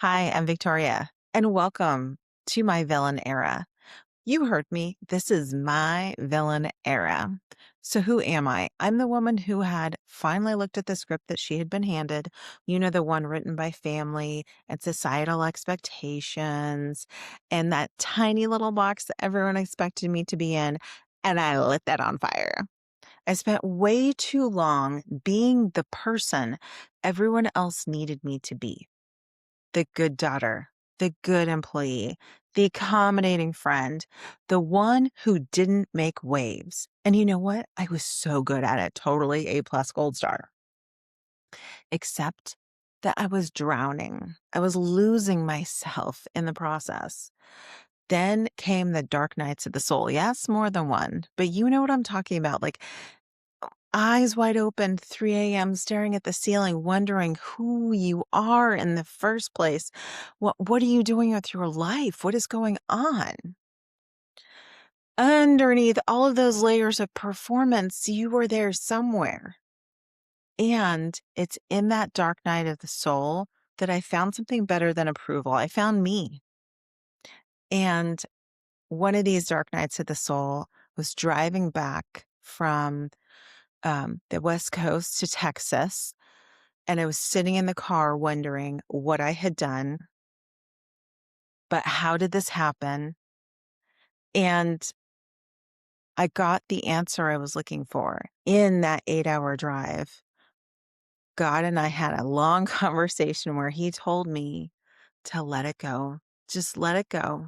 Hi, I'm Victoria, and welcome to my villain era. You heard me. This is my villain era. So, who am I? I'm the woman who had finally looked at the script that she had been handed, the one written by family and societal expectations, and that tiny little box that everyone expected me to be in. And I lit that on fire. I spent way too long being the person everyone else needed me to be, the good daughter, the good employee, the accommodating friend, the one who didn't make waves. And you know what? I was so good at it. Totally A plus gold star. Except that I was drowning. I was losing myself in the process. Then came the dark nights of the soul. Yes, more than one, but you know what I'm talking about. Like eyes wide open, 3 a.m., staring at the ceiling, wondering who you are in the first place. What are you doing with your life? What is going on? Underneath all of those layers of performance, you were there somewhere. And it's in that dark night of the soul that I found something better than approval. I found me. And one of these dark nights of the soul was driving back from the West Coast to Texas. And I was sitting in the car wondering what I had done, but how did this happen? And I got the answer I was looking for in that 8-hour drive. God and I had a long conversation where he told me to let it go. Just let it go.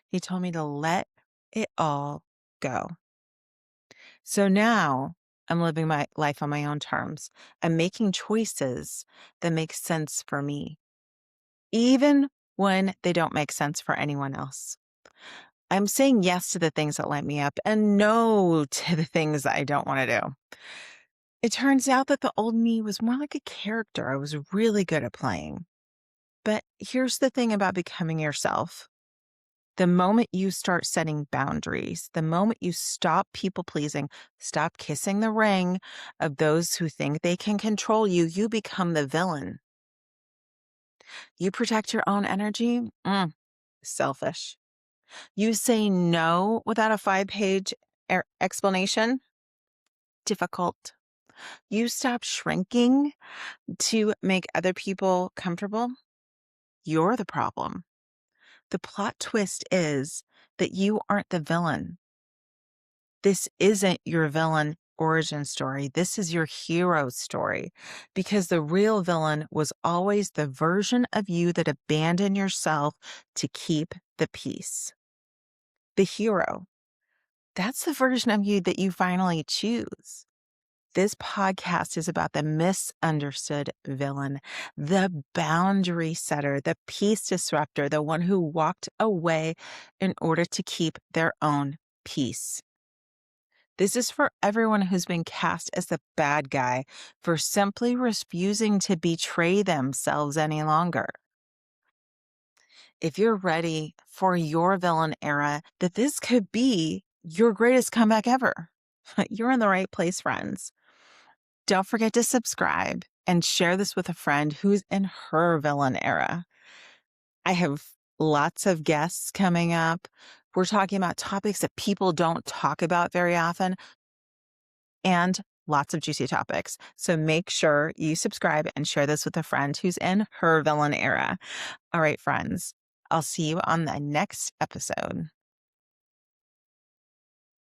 He told me to let it all go. So now I'm living my life on my own terms. I'm making choices that make sense for me, even when they don't make sense for anyone else. I'm saying yes to the things that light me up and no to the things that I don't want to do. It turns out that the old me was more like a character I was really good at playing. But here's the thing about becoming yourself. The moment you start setting boundaries, the moment you stop people pleasing, stop kissing the ring of those who think they can control you, you become the villain. You protect your own energy? Selfish. You say no without a 5-page explanation? Difficult. You stop shrinking to make other people comfortable? You're the problem. The plot twist is that you aren't the villain. This isn't your villain origin story. This is your hero story, because the real villain was always the version of you that abandoned yourself to keep the peace. The hero, that's the version of you that you finally choose. This podcast is about the misunderstood villain, the boundary setter, the peace disruptor, the one who walked away in order to keep their own peace. This is for everyone who's been cast as the bad guy for simply refusing to betray themselves any longer. If you're ready for your villain era, that this could be your greatest comeback ever, you're in the right place, friends. Don't forget to subscribe and share this with a friend who's in her villain era. I have lots of guests coming up. We're talking about topics that people don't talk about very often and lots of juicy topics. So make sure you subscribe and share this with a friend who's in her villain era. All right, friends, I'll see you on the next episode.